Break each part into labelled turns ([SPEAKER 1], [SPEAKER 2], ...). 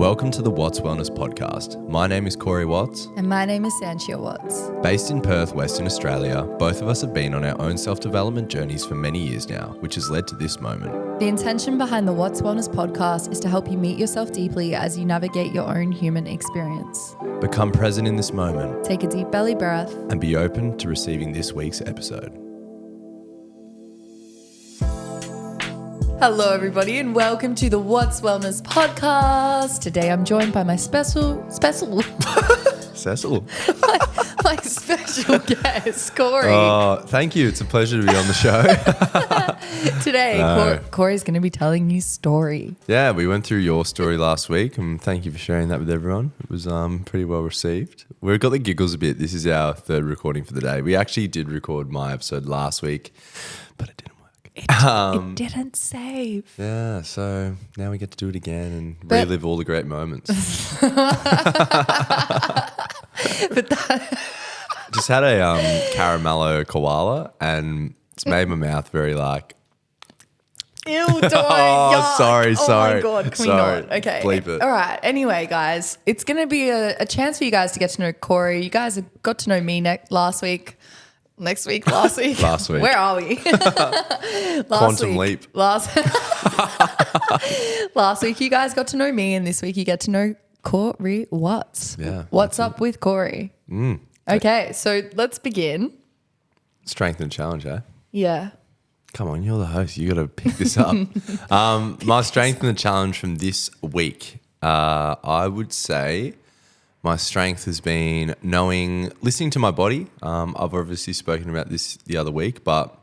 [SPEAKER 1] Welcome to the Watts Wellness Podcast. My name is Corey Watts.
[SPEAKER 2] And my name is Sanchia Watts.
[SPEAKER 1] Based in Perth, Western Australia, both of us have been on our own self-development journeys for many years now, which has led to this moment.
[SPEAKER 2] The intention behind the Watts Wellness Podcast is to help you meet yourself deeply as you navigate your own human experience.
[SPEAKER 1] Become present in this moment.
[SPEAKER 2] Take a deep belly breath.
[SPEAKER 1] And be open to receiving this week's episode.
[SPEAKER 2] Hello, everybody, and welcome to the Watts Wellness Podcast. Today, I'm joined by my special
[SPEAKER 1] Cecil.
[SPEAKER 2] my special guest, Corey.
[SPEAKER 1] Oh, thank you. It's a pleasure to be on the show.
[SPEAKER 2] Today, Corey's going to be telling you story.
[SPEAKER 1] Yeah, we went through your story last week, and thank you for sharing that with everyone. It was pretty well received. We've got the giggles a bit. This is our third recording for the day. We actually did record my episode last week, but it didn't.
[SPEAKER 2] It didn't save.
[SPEAKER 1] Yeah, so now we get to do it again and relive all the great moments. Just had a caramello koala and it's made my mouth very like...
[SPEAKER 2] Ew, don't.
[SPEAKER 1] Oh, sorry.
[SPEAKER 2] Oh my God, can we not? Okay.
[SPEAKER 1] Bleep it.
[SPEAKER 2] All right. Anyway, guys, it's going to be a chance for you guys to get to know Corey. You guys got to know me last week. Last week. Where are we?
[SPEAKER 1] Quantum leap.
[SPEAKER 2] Last week you guys got to know me, and this week you get to know Corey Watts.
[SPEAKER 1] Yeah.
[SPEAKER 2] What's up with Corey? Okay, so let's begin.
[SPEAKER 1] Strength and challenge, eh?
[SPEAKER 2] Yeah.
[SPEAKER 1] Come on, you're the host. You got to pick this up. My strength and the challenge from this week, I would say... My strength has been listening to my body. I've obviously spoken about this the other week, but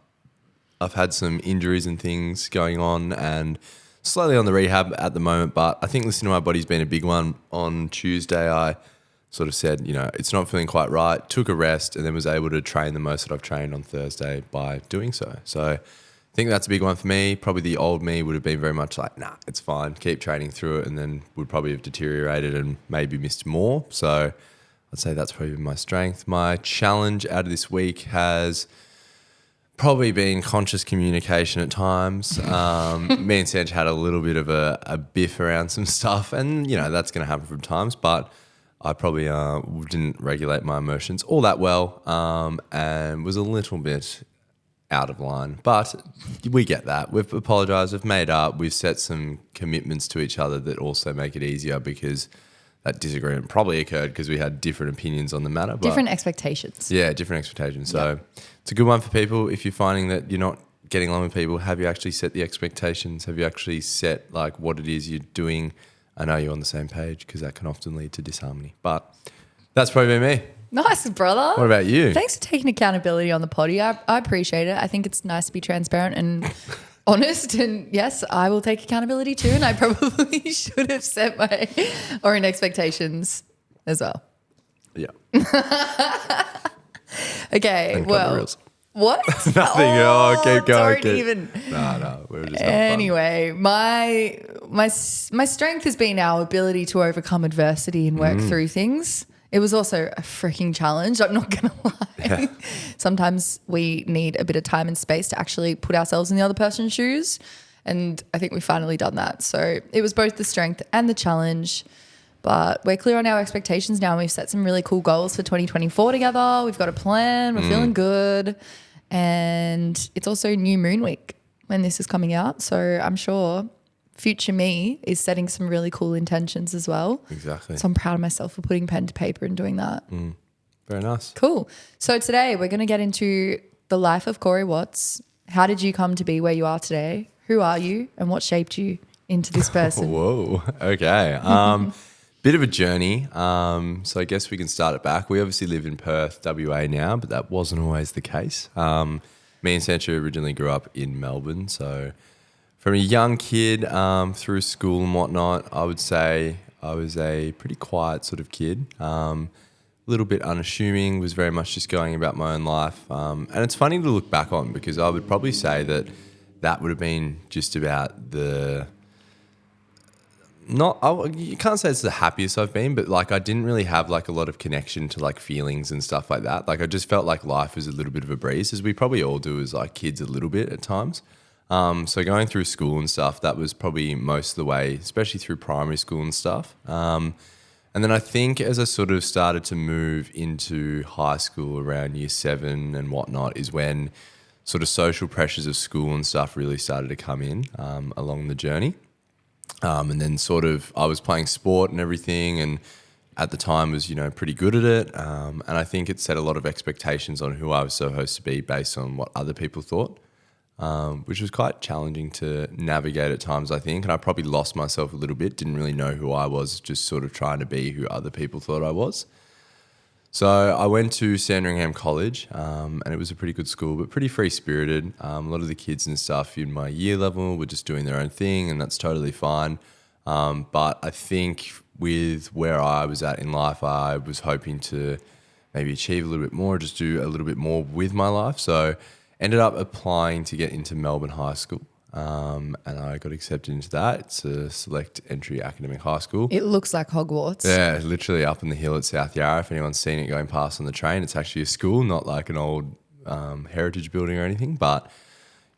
[SPEAKER 1] I've had some injuries and things going on and slowly on the rehab at the moment. But I think listening to my body's been a big one. On Tuesday, I sort of said, it's not feeling quite right, took a rest and then was able to train the most that I've trained on Thursday by doing so. So I think that's a big one for me. Probably the old me would have been very much like, nah, it's fine. Keep training through it, and then would probably have deteriorated and maybe missed more. So I'd say that's probably been my strength. My challenge out of this week has probably been conscious communication at times. Me and Sanch had a little bit of a biff around some stuff, and that's going to happen from times, but I probably didn't regulate my emotions all that well, and was a little bit out of line, but we get that. We've apologised, we've made up, we've set some commitments to each other that also make it easier, because that disagreement probably occurred because we had different opinions on the matter.
[SPEAKER 2] Different expectations.
[SPEAKER 1] Yeah, different expectations. So it's a good one for people. If you're finding that you're not getting along with people, have you actually set the expectations? Have you actually set like what it is you're doing? I know you're on the same page, because that can often lead to disharmony. But that's probably me.
[SPEAKER 2] Nice, brother.
[SPEAKER 1] What about you?
[SPEAKER 2] Thanks for taking accountability on the potty. I appreciate it. I think it's nice to be transparent and honest. And yes, I will take accountability too. And I probably should have set my own expectations as well.
[SPEAKER 1] Yeah.
[SPEAKER 2] Okay.
[SPEAKER 1] And
[SPEAKER 2] well, what?
[SPEAKER 1] Nothing. Keep going.
[SPEAKER 2] Don't even.
[SPEAKER 1] No. We were just
[SPEAKER 2] anyway, my strength has been our ability to overcome adversity and work through things. It was also a freaking challenge, I'm not going to lie. Yeah. Sometimes we need a bit of time and space to actually put ourselves in the other person's shoes, and I think we've finally done that. So it was both the strength and the challenge, but we're clear on our expectations now, and we've set some really cool goals for 2024 together. We've got a plan, we're feeling good, and it's also New Moon Week when this is coming out, so I'm sure future me is setting some really cool intentions as well.
[SPEAKER 1] Exactly.
[SPEAKER 2] So I'm proud of myself for putting pen to paper and doing that.
[SPEAKER 1] Very nice.
[SPEAKER 2] Cool. So today we're going to get into the life of Corey Watts. How did you come to be where you are today? Who are you, and what shaped you into this person?
[SPEAKER 1] Whoa. Okay. Bit of a journey. So I guess we can start it back. We obviously live in Perth, WA now, but that wasn't always the case. Me and Sanchia originally grew up in Melbourne, so from a young kid through school and whatnot, I would say I was a pretty quiet sort of kid, a little bit unassuming, was very much just going about my own life. And it's funny to look back on, because I would probably say that would have been just about you can't say it's the happiest I've been, but like I didn't really have like a lot of connection to like feelings and stuff like that. Like I just felt like life was a little bit of a breeze, as we probably all do as like kids a little bit at times. So going through school and stuff, that was probably most of the way, especially through primary school and stuff. And then I think as I sort of started to move into high school around year 7 and whatnot is when sort of social pressures of school and stuff really started to come in along the journey. And then sort of I was playing sport and everything, and at the time was, pretty good at it. And I think it set a lot of expectations on who I was supposed to be based on what other people thought, which was quite challenging to navigate at times, I think. And I probably lost myself a little bit, didn't really know who I was, just sort of trying to be who other people thought I was. So I went to Sandringham College, and it was a pretty good school, but pretty free-spirited. A lot of the kids and stuff in my year level were just doing their own thing, and that's totally fine. But I think with where I was at in life, I was hoping to maybe achieve a little bit more, just do a little bit more with my life. So ended up applying to get into Melbourne High School, and I got accepted into that. It's a select entry academic high school.
[SPEAKER 2] It looks like Hogwarts.
[SPEAKER 1] Yeah, literally up in the hill at South Yarra. If anyone's seen it going past on the train, it's actually a school, not like an old heritage building or anything. But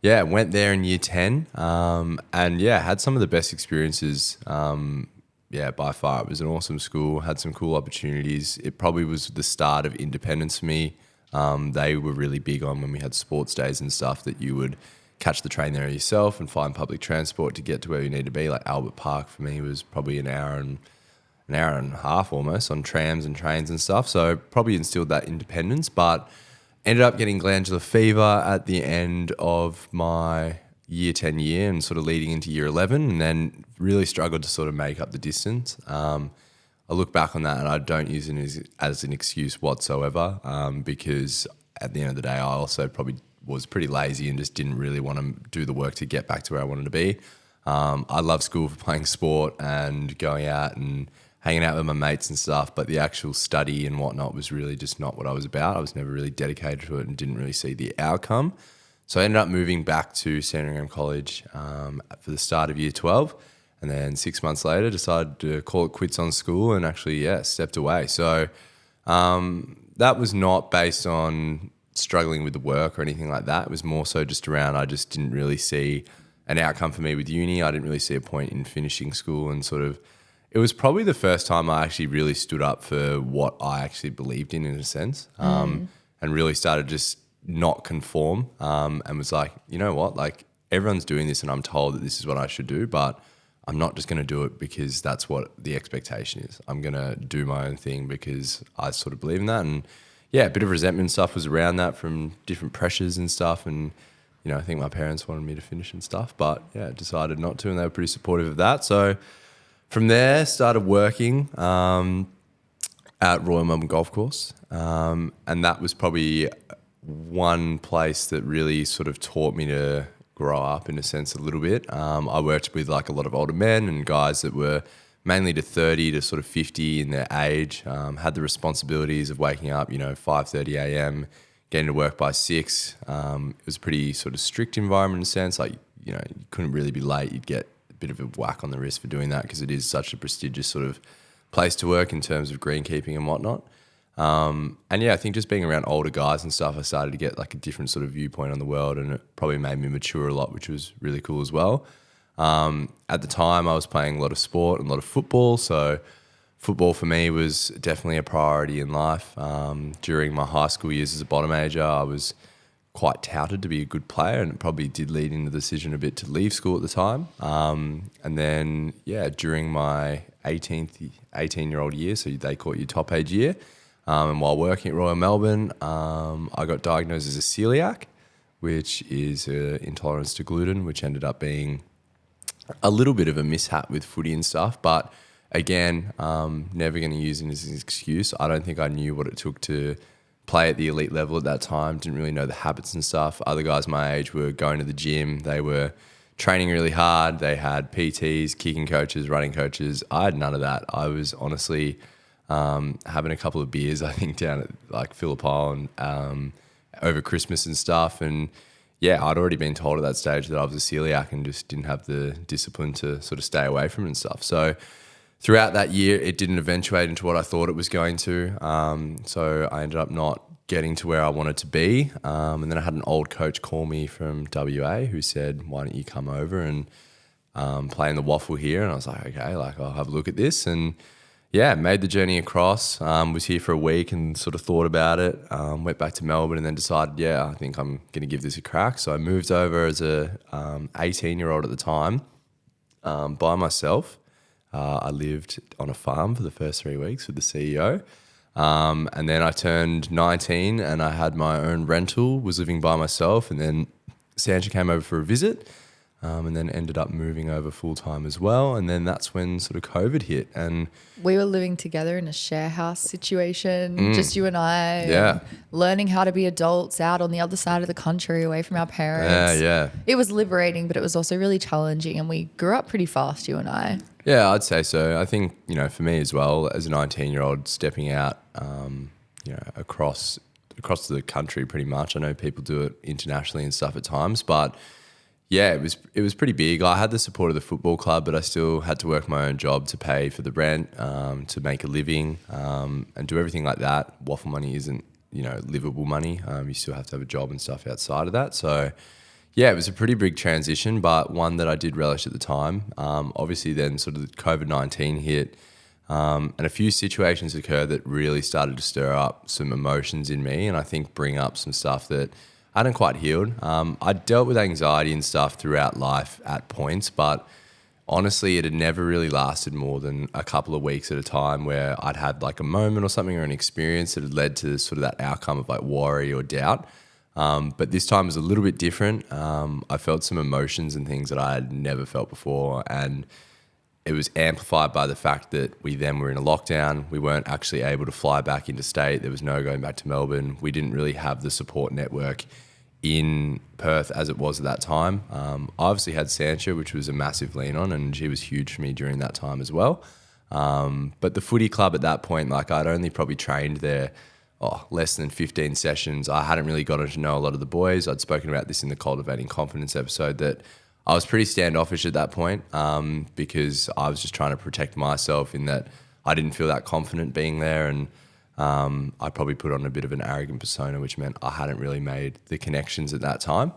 [SPEAKER 1] yeah, went there in year 10, and yeah, had some of the best experiences. By far, it was an awesome school. Had some cool opportunities. It probably was the start of independence for me. They were really big on when we had sports days and stuff that you would catch the train there yourself and find public transport to get to where you need to be. Like Albert Park for me was probably an hour and a half almost on trams and trains and stuff. So probably instilled that independence, but ended up getting glandular fever at the end of my year 10 year and sort of leading into year 11, and then really struggled to sort of make up the distance. I look back on that and I don't use it as an excuse whatsoever, because at the end of the day, I also probably was pretty lazy and just didn't really want to do the work to get back to where I wanted to be. I love school for playing sport and going out and hanging out with my mates and stuff, but the actual study and whatnot was really just not what I was about. I was never really dedicated to it and didn't really see the outcome. So I ended up moving back to Sandringham College for the start of year 12. And then 6 months later, decided to call it quits on school and actually, stepped away. So that was not based on struggling with the work or anything like that. It was more so just around I just didn't really see an outcome for me with uni. I didn't really see a point in finishing school, and sort of it was probably the first time I actually really stood up for what I actually believed in a sense, and really started just not conform, and was like, you know what, like everyone's doing this and I'm told that this is what I should do, but I'm not just going to do it because that's what the expectation is. I'm going to do my own thing because I sort of believe in that. And yeah, a bit of resentment and stuff was around that from different pressures and stuff. And, I think my parents wanted me to finish and stuff, but yeah, decided not to, and they were pretty supportive of that. So from there, started working at Royal Melbourne Golf Course. And that was probably one place that really sort of taught me to grow up in a sense a little bit. I worked with like a lot of older men and guys that were mainly to 30 to sort of 50 in their age, had the responsibilities of waking up, 5:30 a.m., getting to work by 6. It was a pretty sort of strict environment in a sense. Like, you couldn't really be late. You'd get a bit of a whack on the wrist for doing that because it is such a prestigious sort of place to work in terms of greenkeeping and whatnot. And yeah, I think just being around older guys and stuff, I started to get like a different sort of viewpoint on the world, and it probably made me mature a lot, which was really cool as well. At the time I was playing a lot of sport and a lot of football. So football for me was definitely a priority in life. During my high school years as a bottom major, I was quite touted to be a good player, and it probably did lead into the decision a bit to leave school at the time. And then, during my 18-year-old year, so they call it your top age year, and while working at Royal Melbourne, I got diagnosed as a celiac, which is an intolerance to gluten, which ended up being a little bit of a mishap with footy and stuff. But again, never going to use it as an excuse. I don't think I knew what it took to play at the elite level at that time. Didn't really know the habits and stuff. Other guys my age were going to the gym. They were training really hard. They had PTs, kicking coaches, running coaches. I had none of that. I was honestly having a couple of beers, I think, down at like Phillip Island over Christmas and stuff. And yeah, I'd already been told at that stage that I was a celiac and just didn't have the discipline to sort of stay away from it and stuff. So throughout that year, it didn't eventuate into what I thought it was going to. So I ended up not getting to where I wanted to be. And then I had an old coach call me from WA who said, why don't you come over and play in the waffle here? And I was like, okay, like I'll have a look at this. And yeah, made the journey across, was here for a week and sort of thought about it, went back to Melbourne and then decided, yeah, I think I'm going to give this a crack. So I moved over as a 18-year-old at the time by myself. I lived on a farm for the first 3 weeks with the CEO. And then I turned 19 and I had my own rental, was living by myself. And then Sanchia came over for a visit. And then ended up moving over full-time as well. And then that's when sort of COVID hit. And
[SPEAKER 2] we were living together in a share house situation, just you and I.
[SPEAKER 1] Yeah.
[SPEAKER 2] Learning how to be adults out on the other side of the country away from our parents.
[SPEAKER 1] Yeah.
[SPEAKER 2] It was liberating, but it was also really challenging. And we grew up pretty fast, you and I.
[SPEAKER 1] Yeah, I'd say so. I think, for me as well, as a 19-year-old stepping out, across the country pretty much. I know people do it internationally and stuff at times, but yeah, it was pretty big. I had the support of the football club, but I still had to work my own job to pay for the rent, to make a living, and do everything like that. Waffle money isn't, livable money. You still have to have a job and stuff outside of that. So yeah, it was a pretty big transition, but one that I did relish at the time. Obviously then sort of the COVID-19 hit, and a few situations occurred that really started to stir up some emotions in me and I think bring up some stuff that I hadn't quite healed. I dealt with anxiety and stuff throughout life at points, but honestly, it had never really lasted more than a couple of weeks at a time where I'd had like a moment or something or an experience that had led to sort of that outcome of like worry or doubt. But this time was a little bit different. I felt some emotions and things that I had never felt before, and it was amplified by the fact that we then were in a lockdown. We weren't actually able to fly back into state. There was no going back to Melbourne. We didn't really have the support network in Perth as it was at that time. I obviously had Sanchia, which was a massive lean on, and she was huge for me during that time as well. But the footy club at that point, like I'd only probably trained there less than 15 sessions. I hadn't really gotten to know a lot of the boys. I'd spoken about this in the Cultivating Confidence episode that I was pretty standoffish at that point because I was just trying to protect myself in that I didn't feel that confident being there, and I probably put on a bit of an arrogant persona, which meant I hadn't really made the connections at that time.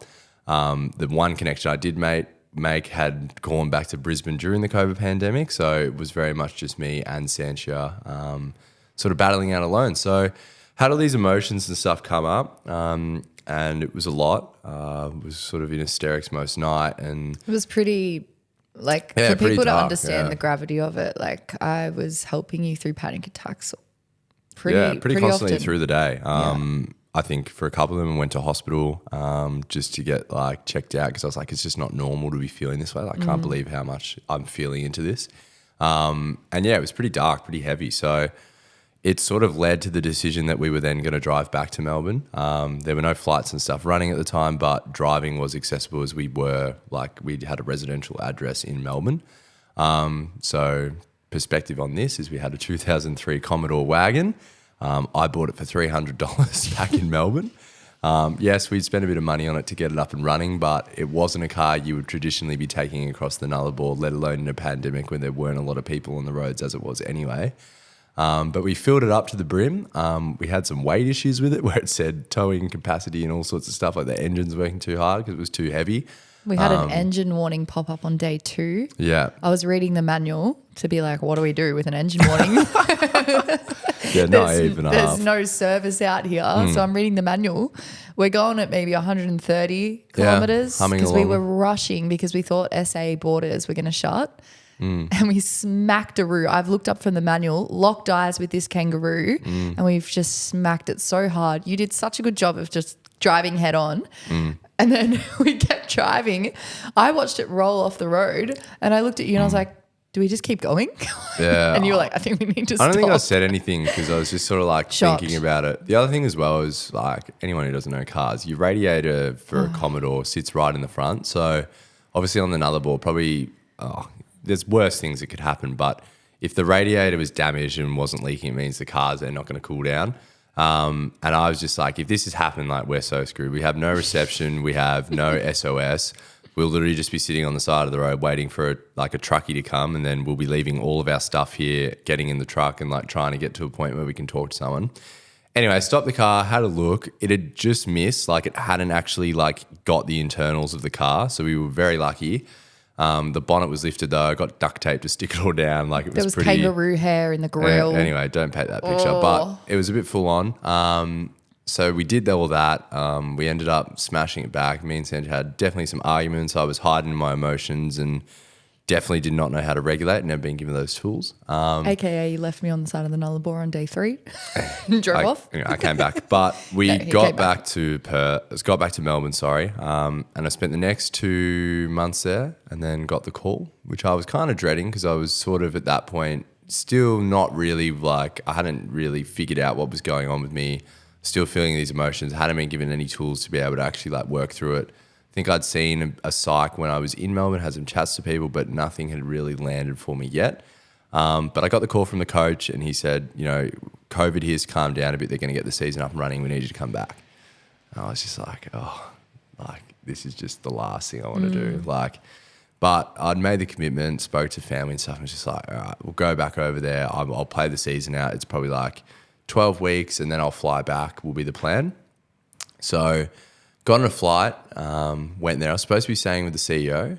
[SPEAKER 1] The one connection I did make had gone back to Brisbane during the COVID pandemic, so it was very much just me and Sanchia sort of battling out alone. So had all these emotions and stuff come up, and it was a lot. Was sort of in hysterics most night, and
[SPEAKER 2] it was pretty, like,
[SPEAKER 1] yeah,
[SPEAKER 2] for
[SPEAKER 1] pretty
[SPEAKER 2] people to
[SPEAKER 1] dark,
[SPEAKER 2] understand
[SPEAKER 1] yeah.
[SPEAKER 2] the gravity of it. Like, I was helping you through panic attacks pretty
[SPEAKER 1] constantly
[SPEAKER 2] often.
[SPEAKER 1] through the day. I think for a couple of them I went to hospital just to get like checked out because I was like, it's just not normal to be feeling this way. Like, I can't believe how much I'm feeling into this. And yeah, it was pretty dark, pretty heavy. So it sort of led to the decision that we were then going to drive back to Melbourne. There were no flights and stuff running at the time, but driving was accessible as we had a residential address in Melbourne. So perspective on this is we had a 2003 Commodore wagon. I bought it for $300 back in Melbourne. Yes, we'd spent a bit of money on it to get it up and running, but it wasn't a car you would traditionally be taking across the Nullarbor, let alone in a pandemic when there weren't a lot of people on the roads as it was anyway. But we filled it up to the brim. We had some weight issues with it where it said towing capacity and all sorts of stuff, like the engine's working too hard because it was too heavy.
[SPEAKER 2] We had an engine warning pop up on day 2.
[SPEAKER 1] Yeah.
[SPEAKER 2] I was reading the manual to be like, what do we do with an engine warning?
[SPEAKER 1] Yeah, naive and a half.
[SPEAKER 2] There's no service out here. So I'm reading the manual. We're going at maybe 130 kilometers
[SPEAKER 1] humming
[SPEAKER 2] because we
[SPEAKER 1] along.
[SPEAKER 2] were rushing because we thought SA borders were going to shut. And we smacked a roo. I've looked up from the manual, locked eyes with this kangaroo, and we've just smacked it so hard. You did such a good job of just driving head on. And then we kept driving. I watched it roll off the road and I looked at you and I was like, do we just keep going?
[SPEAKER 1] Yeah.
[SPEAKER 2] And you were like, I think we need to
[SPEAKER 1] I
[SPEAKER 2] stop.
[SPEAKER 1] don't think I said anything because I was just sort of like
[SPEAKER 2] Shocked.
[SPEAKER 1] thinking about it. The other thing as well is like anyone who doesn't know cars, your radiator for a Commodore sits right in the front. So obviously on the Nullarbor, probably there's worse things that could happen. But if the radiator was damaged and wasn't leaking, it means the cars, they're not going to cool down. And I was just like, if this has happened, like we're so screwed. We have no reception. We have no SOS. We'll literally just be sitting on the side of the road waiting for a truckie to come, and then we'll be leaving all of our stuff here, getting in the truck and like trying to get to a point where we can talk to someone. Anyway, I stopped the car, had a look. It had just missed, like it hadn't actually like got the internals of the car. So we were very lucky. The bonnet was lifted though. I got duct tape to stick it all down. Like it
[SPEAKER 2] There
[SPEAKER 1] was
[SPEAKER 2] was
[SPEAKER 1] pretty
[SPEAKER 2] kangaroo hair in the grill.
[SPEAKER 1] Anyway, don't paint that picture, but it was a bit full on. So we did all that. We ended up smashing it back. Me and Sanchia had definitely some arguments. I was hiding my emotions and definitely did not know how to regulate. Never been given those tools.
[SPEAKER 2] AKA you left me on the side of the Nullarbor on day 3 and drove off.
[SPEAKER 1] I came back, but we
[SPEAKER 2] No, he
[SPEAKER 1] got
[SPEAKER 2] came
[SPEAKER 1] back to got back to Melbourne, sorry. And I spent the next 2 months there and then got the call, which I was kind of dreading because I was sort of at that point still not really like, I hadn't really figured out what was going on with me, still feeling these emotions, hadn't been given any tools to be able to actually like work through it. I think I'd seen a psych when I was in Melbourne, had some chats to people, but nothing had really landed for me yet. But I got the call from the coach and he said, you know, COVID here's calmed down a bit. They're going to get the season up and running. We need you to come back. And I was just like, oh, like this is just the last thing I want to do. Like, but I'd made the commitment, spoke to family and stuff, and was just like, all right, we'll go back over there. I'll play the season out. It's probably like 12 weeks and then I'll fly back will be the plan. So got on a flight, went there. I was supposed to be staying with the CEO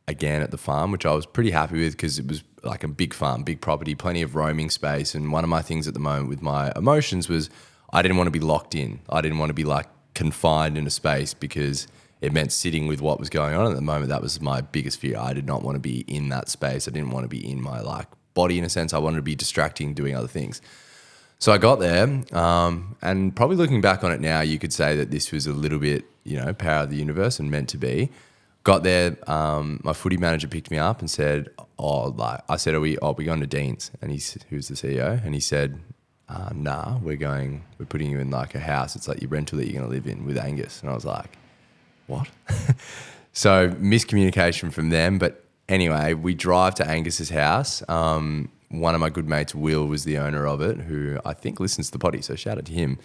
[SPEAKER 1] again at the farm, which I was pretty happy with because it was like a big farm, big property, plenty of roaming space. And one of my things at the moment with my emotions was I didn't want to be locked in. I didn't want to be like confined in a space because it meant sitting with what was going on at the moment. That was my biggest fear. I did not want to be in that space. I didn't want to be in my like body in a sense. I wanted to be distracting, doing other things. So I got there, and probably looking back on it now, you could say that this was a little bit, you know, power of the universe and meant to be. Got there, my footy manager picked me up and said, I said, are we going to Dean's? And who's the CEO? And he said, nah, we're putting you in like a house. It's like your rental that you're going to live in with Angus. And I was like, what? So miscommunication from them. But anyway, we drive to Angus's house. One of my good mates, Will, was the owner of it, who I think listens to the potty, so shout out to him.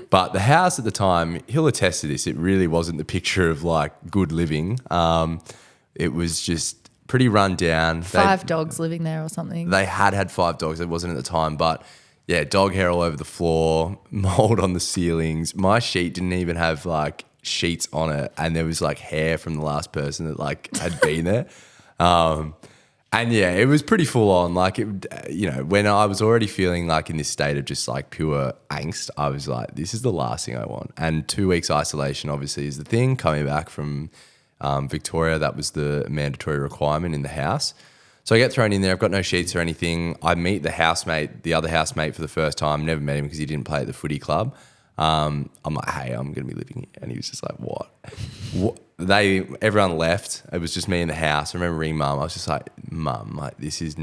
[SPEAKER 1] But the house at the time, he'll attest to this, it really wasn't the picture of like good living. It was just pretty run down.
[SPEAKER 2] 5 dogs living there or something.
[SPEAKER 1] They had 5 dogs. It wasn't at the time, but yeah, dog hair all over the floor, mold on the ceilings. My sheet didn't even have like sheets on it, and there was like hair from the last person that like had been there. And yeah, it was pretty full on. Like, you know, when I was already feeling like in this state of just like pure angst, I was like, this is the last thing I want. And 2 weeks isolation obviously is the thing. Coming back from Victoria, that was the mandatory requirement in the house. So I get thrown in there. I've got no sheets or anything. I meet the other housemate for the first time. Never met him because he didn't play at the footy club. I'm like, hey, I'm going to be living here. And he was just like, what? Everyone left. It was just me in the house. I remember ringing Mum. I was just like, Mum, like this is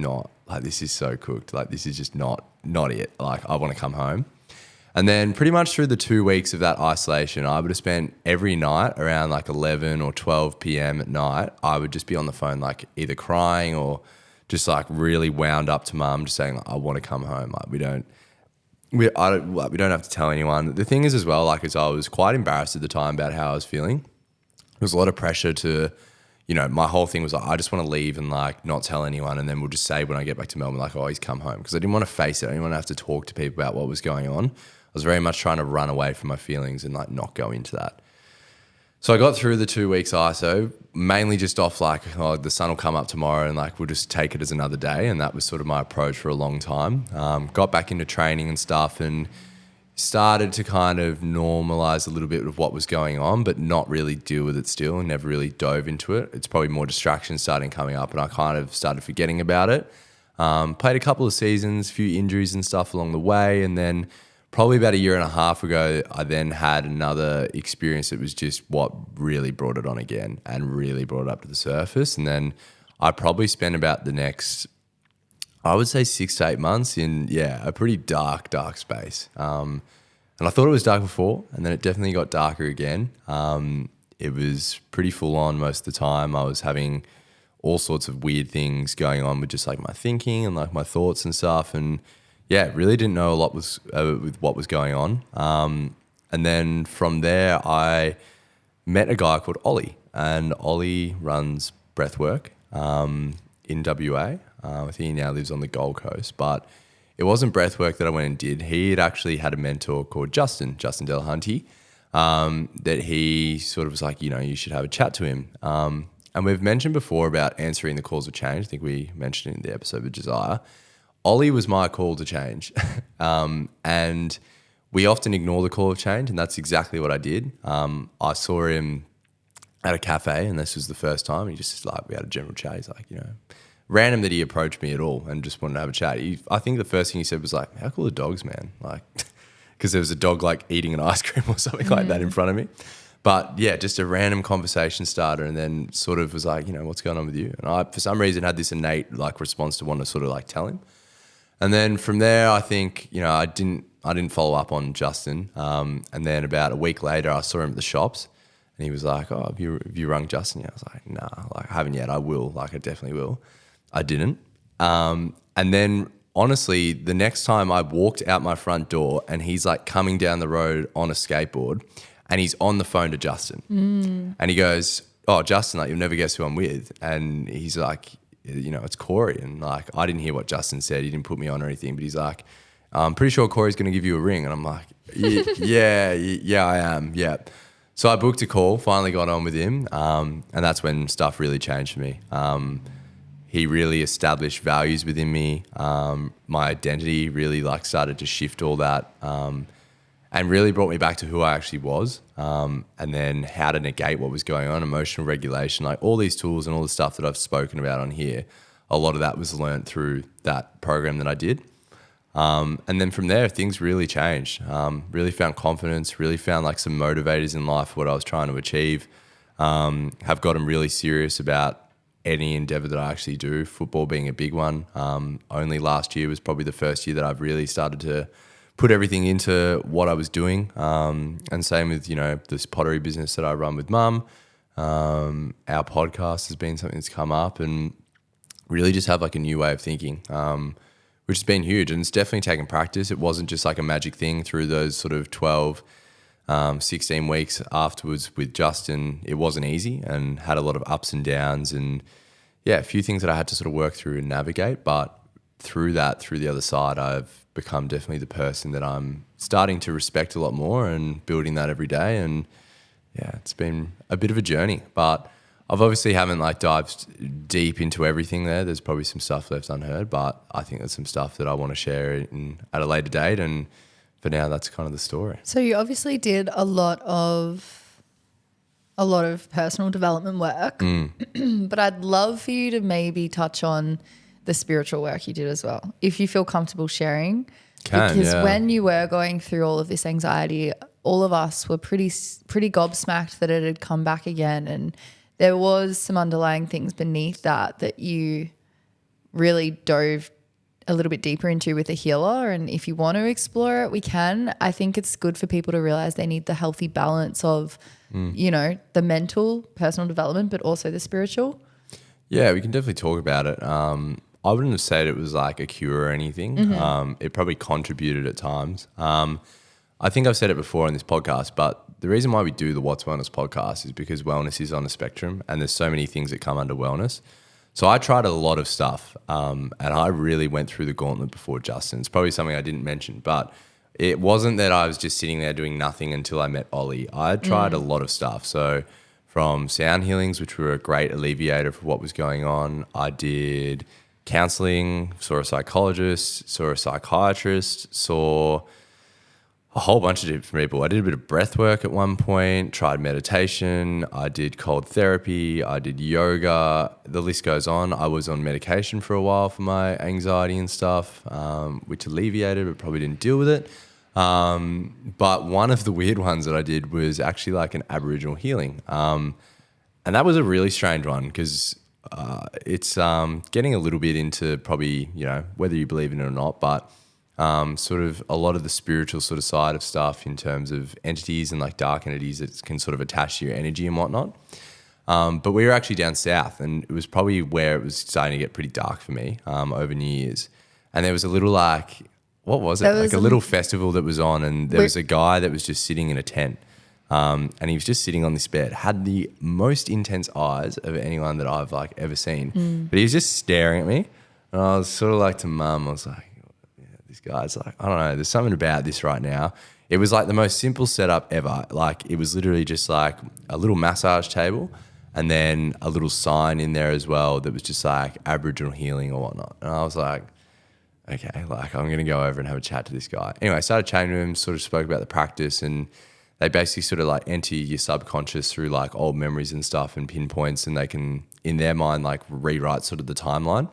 [SPEAKER 1] so cooked. Like this is just not it. Like I want to come home. And then pretty much through the 2 weeks of that isolation, I would have spent every night around like 11 or 12 p.m. at night, I would just be on the phone like either crying or just like really wound up to Mum, just saying like, I want to come home. Like we don't have to tell anyone. The thing is as well, like as I was quite embarrassed at the time about how I was feeling. There was a lot of pressure to, you know, my whole thing was like, I just want to leave and like not tell anyone. And then we'll just say when I get back to Melbourne, like, oh, he's come home. Because I didn't want to face it. I didn't want to have to talk to people about what was going on. I was very much trying to run away from my feelings and like not go into that. So I got through the 2 weeks ISO, mainly just off like, oh, the sun will come up tomorrow and like we'll just take it as another day. And that was sort of my approach for a long time. Got back into training and stuff and started to kind of normalize a little bit of what was going on, but not really deal with it still and never really dove into it. It's probably more distractions starting coming up and I kind of started forgetting about it. Played a couple of seasons, a few injuries and stuff along the way. And then probably about a year and a half ago, I then had another experience that was just what really brought it on again and really brought it up to the surface. And then I probably spent about the next, I would say 6 to 8 months in, a pretty dark space. And I thought it was dark before, and then it definitely got darker again. It was pretty full on most of the time. I was having all sorts of weird things going on with just like my thinking and like my thoughts and stuff. And yeah, really didn't know a lot with what was going on. And then from there, I met a guy called Ollie, and Ollie runs breathwork in WA. I think he now lives on the Gold Coast, but it wasn't breath work that I went and did. He had actually had a mentor called Justin Delahunty, that he sort of was like, you should have a chat to him. And we've mentioned before about answering the calls of change. I think we mentioned it in the episode with Josiah. Ollie was my call to change. And we often ignore the call of change, and that's exactly what I did. I saw him at a cafe, and this was the first time. He just we had a general chat. He's like, random that he approached me at all and just wanted to have a chat. I think the first thing he said was like, how cool are dogs, man? Like, because there was a dog like eating an ice cream or something like that in front of me. But yeah, just a random conversation starter, and then sort of was like, what's going on with you? And I, for some reason, had this innate like response to want to sort of like tell him. And then from there, I think, I didn't follow up on Justin. And then about a week later, I saw him at the shops, and he was like, oh, have you rung Justin yet? I was like, nah, like I haven't yet. I will, like I definitely will. I didn't. And then honestly, the next time I walked out my front door, and he's like coming down the road on a skateboard, and he's on the phone to Justin. And he goes, oh, Justin, like you'll never guess who I'm with. And he's like, it's Corey. And like, I didn't hear what Justin said. He didn't put me on or anything, but he's like, I'm pretty sure Corey's going to give you a ring. And I'm like, yeah, I am. Yeah. So I booked a call, finally got on with him. And that's when stuff really changed for me. He really established values within me. My identity really like started to shift all that. And really brought me back to who I actually was, and then how to negate what was going on, emotional regulation, like all these tools and all the stuff that I've spoken about on here. A lot of that was learnt through that program that I did. And then from there, things really changed. Really found confidence, really found like some motivators in life, what I was trying to achieve. Have gotten really serious about any endeavour that I actually do, football being a big one. Only last year was probably the first year that I've really started to put everything into what I was doing. And same with, this pottery business that I run with Mum. Our podcast has been something that's come up, and really just have like a new way of thinking, which has been huge. And it's definitely taken practice. It wasn't just like a magic thing through those sort of 12, 16 weeks afterwards with Justin. It wasn't easy and had a lot of ups and downs, and a few things that I had to sort of work through and navigate. But through the other side, I've become definitely the person that I'm starting to respect a lot more, and building that every day. And it's been a bit of a journey, but I've obviously haven't like dived deep into everything there. There's probably some stuff left unheard, but I think there's some stuff that I want to share at a later date. And for now, that's kind of the story.
[SPEAKER 2] So you obviously did a lot of personal development work, but I'd love for you to maybe touch on the spiritual work you did as well, if you feel comfortable sharing. Because when you were going through all of this anxiety, all of us were pretty gobsmacked that it had come back again, and there was some underlying things beneath that you really dove a little bit deeper into with a healer. And if you want to explore it, we can. I think it's good for people to realize they need the healthy balance of, the mental, personal development, but also the spiritual.
[SPEAKER 1] Yeah, we can definitely talk about it. I wouldn't have said it was like a cure or anything. It probably contributed at times. I think I've said it before on this podcast, but the reason why we do the What's Wellness podcast is because wellness is on a spectrum, and there's so many things that come under wellness. So I tried a lot of stuff, and I really went through the gauntlet before Justin. It's probably something I didn't mention, but it wasn't that I was just sitting there doing nothing until I met Ollie. I tried a lot of stuff. So from sound healings, which were a great alleviator for what was going on, I did counseling, saw a psychologist, saw a psychiatrist, saw a whole bunch of different people. I did a bit of breath work at one point, tried meditation, I did cold therapy, I did yoga, the list goes on. I was on medication for a while for my anxiety and stuff, which alleviated but probably didn't deal with it. But one of the weird ones that I did was actually like an Aboriginal healing. And that was a really strange one because it's getting a little bit into probably, whether you believe in it or not, but sort of a lot of the spiritual sort of side of stuff in terms of entities and like dark entities that can sort of attach to your energy and whatnot. But we were actually down south, and it was probably where it was starting to get pretty dark for me over New Year's. And there was a little what was it? Like a little festival that was on, and there was a guy that was just sitting in a tent. And he was just sitting on this bed, had the most intense eyes of anyone that I've like ever seen. But he was just staring at me. And I was sort of like to Mum, I was like, this guy's like, I don't know, there's something about this right now. It was like the most simple setup ever. Like it was literally just like a little massage table and then a little sign in there as well that was just like Aboriginal healing or whatnot. And I was like, okay, like I'm going to go over and have a chat to this guy. Anyway, I started chatting to him, sort of spoke about the practice, and they basically sort of like enter your subconscious through like old memories and stuff and pinpoints, and they can, in their mind, like rewrite sort of the timeline.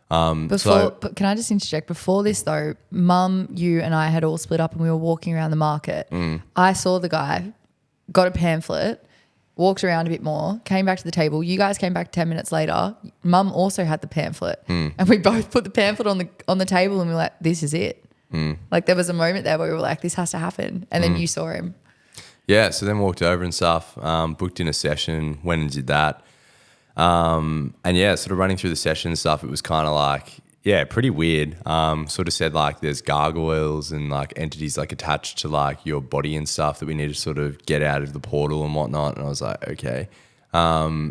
[SPEAKER 2] But can I just interject? Before this though, Mum, you and I had all split up and we were walking around the market. I saw the guy, got a pamphlet, walked around a bit more, came back to the table. You guys came back 10 minutes later. Mum also had the pamphlet, and we both put the pamphlet on the table, and we were like, "This is it." Like there was a moment there where we were like, "This has to happen," and then you saw him.
[SPEAKER 1] Yeah, so then walked over and stuff, booked in a session, went and did that. And yeah, sort of running through the session and stuff, it was kind of like, yeah, pretty weird. Sort of said like there's gargoyles and like entities like attached to like your body and stuff that we need to sort of get out of the portal and whatnot. And I was like, okay.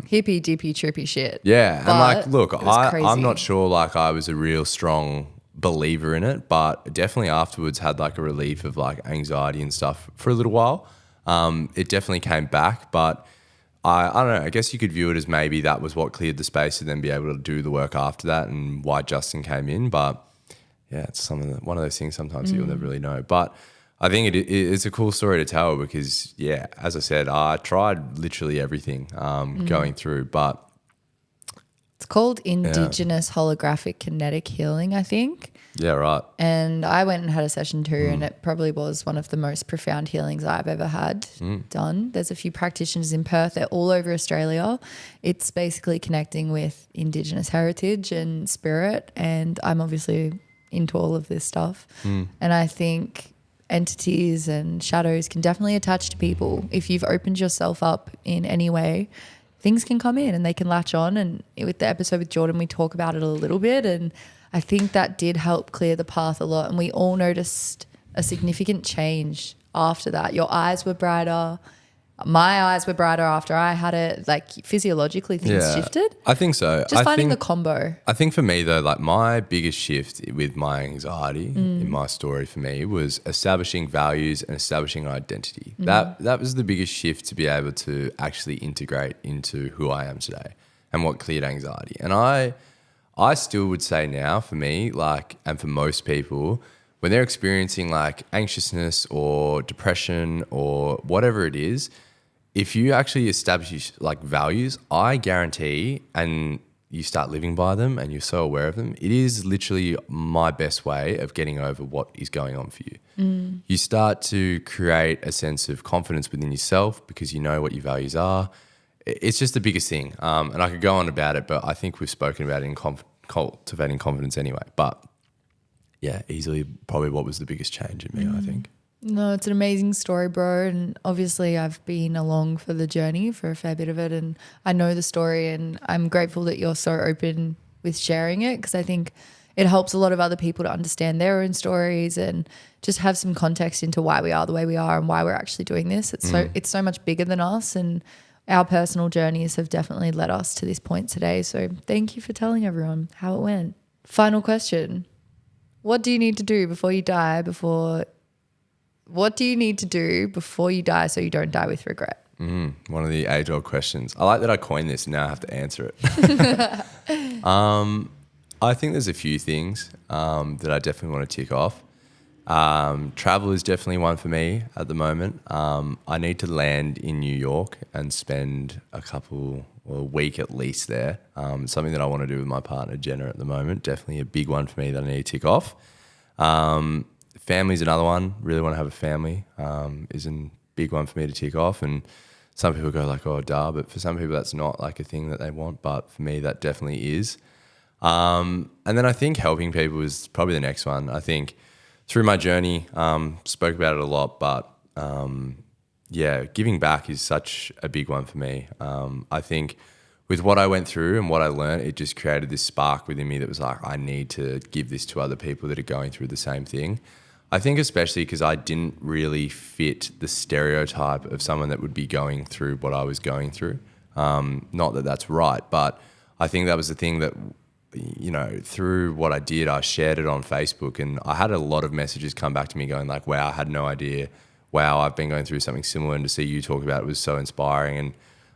[SPEAKER 2] Hippy dippy trippy shit.
[SPEAKER 1] Yeah. And like, look,
[SPEAKER 2] crazy.
[SPEAKER 1] I'm not sure like I was a real strong believer in it, but definitely afterwards had like a relief of like anxiety and stuff for a little while. It definitely came back, but I don't know, I guess you could view it as maybe that was what cleared the space to then be able to do the work after that and why Justin came in. But yeah, it's one of those things sometimes you'll never really know. But I think it's a cool story to tell because, yeah, as I said, I tried literally everything going through, but
[SPEAKER 2] it's called Indigenous Holographic Kinetic Healing, I think.
[SPEAKER 1] Yeah, right.
[SPEAKER 2] And I went and had a session too, and it probably was one of the most profound healings I've ever had done. There's a few practitioners in Perth. They're all over Australia. It's basically connecting with Indigenous heritage and spirit, and I'm obviously into all of this stuff. And I think entities and shadows can definitely attach to people. If you've opened yourself up in any way, things can come in and they can latch on. And with the episode with Jordan, we talk about it a little bit, and I think that did help clear the path a lot, and we all noticed a significant change after that. Your eyes were brighter. My eyes were brighter after I had it. Like physiologically things shifted.
[SPEAKER 1] I think so.
[SPEAKER 2] Just finding the combo.
[SPEAKER 1] I think for me though, like my biggest shift with my anxiety in my story for me was establishing values and establishing identity. That was the biggest shift to be able to actually integrate into who I am today and what cleared anxiety. And I still would say now for me, like, and for most people, when they're experiencing like anxiousness or depression or whatever it is, if you actually establish like values, I guarantee, and you start living by them and you're so aware of them, it is literally my best way of getting over what is going on for you. You start to create a sense of confidence within yourself because you know what your values are. It's just the biggest thing. And I could go on about it, but I think we've spoken about it in cultivating confidence anyway. But yeah, easily probably what was the biggest change in me, I think.
[SPEAKER 2] No, it's an amazing story, bro. And obviously I've been along for the journey for a fair bit of it, and I know the story, and I'm grateful that you're so open with sharing it, because I think it helps a lot of other people to understand their own stories and just have some context into why we are the way we are and why we're actually doing this. It's so much bigger than us, and our personal journeys have definitely led us to this point today. So thank you for telling everyone how it went. Final question. What do you need to do before you die so you don't die with regret?
[SPEAKER 1] One of the age-old questions. I like that I coined this and now I have to answer it. I think there's a few things that I definitely want to tick off. Travel is definitely one for me at the moment. I need to land in New York and spend a week at least there. Something that I want to do with my partner Jenna at the moment. Definitely a big one for me that I need to tick off. Family's another one. Really want to have a family. Is a big one for me to tick off. And some people go like, oh, duh. But for some people that's not like a thing that they want. But for me, that definitely is. And then I think helping people is probably the next one. I think through my journey, spoke about it a lot, but giving back is such a big one for me. I think with what I went through and what I learned, it just created this spark within me that was like, I need to give this to other people that are going through the same thing. I think especially because I didn't really fit the stereotype of someone that would be going through what I was going through. Not that that's right, but I think that was the thing that through what I did, I shared it on Facebook, and I had a lot of messages come back to me going like, wow, I had no idea. Wow, I've been going through something similar, and to see you talk about it was so inspiring. And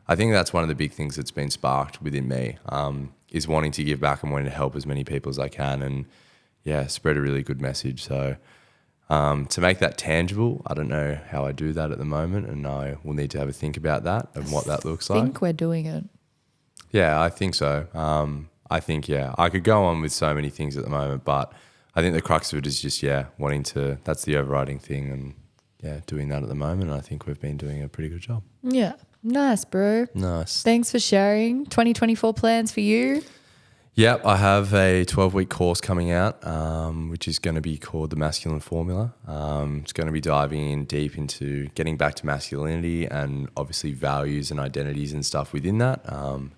[SPEAKER 1] I think that's one of the big things that's been sparked within me, is wanting to give back and wanting to help as many people as I can, and spread a really good message. So to make that tangible, I don't know how I do that at the moment, and I will need to have a think about that and what that looks like.
[SPEAKER 2] I think we're doing it.
[SPEAKER 1] Yeah, I think so. I think, I could go on with so many things at the moment, but I think the crux of it is just, wanting to, that's the overriding thing, and doing that at the moment. And I think we've been doing a pretty good job.
[SPEAKER 2] Yeah. Nice, bro.
[SPEAKER 1] Nice.
[SPEAKER 2] Thanks for sharing. 2024 plans for you?
[SPEAKER 1] Yep, I have a 12-week course coming out, which is going to be called The Masculine Formula. It's going to be diving in deep into getting back to masculinity and obviously values and identities and stuff within that.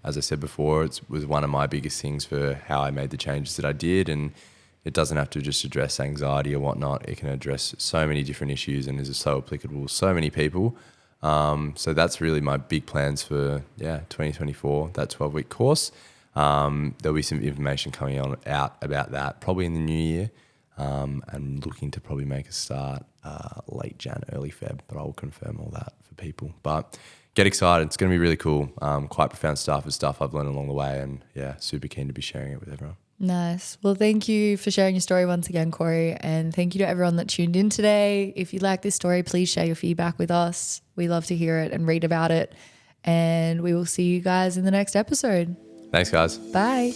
[SPEAKER 1] As I said before, it was one of my biggest things for how I made the changes that I did, and it doesn't have to just address anxiety or whatnot. It can address so many different issues and is so applicable to so many people. So that's really my big plans for 2024, that 12-week course. There'll be some information coming out about that probably in the new year, and looking to probably make a start late Jan, early Feb, but I'll confirm all that for people. But get excited. It's going to be really cool. Quite profound stuff I've learned along the way, and super keen to be sharing it with everyone.
[SPEAKER 2] Nice. Well, thank you for sharing your story once again, Corey, and thank you to everyone that tuned in today. If you like this story, please share your feedback with us. We love to hear it and read about it, and we will see you guys in the next episode.
[SPEAKER 1] Thanks, guys.
[SPEAKER 2] Bye.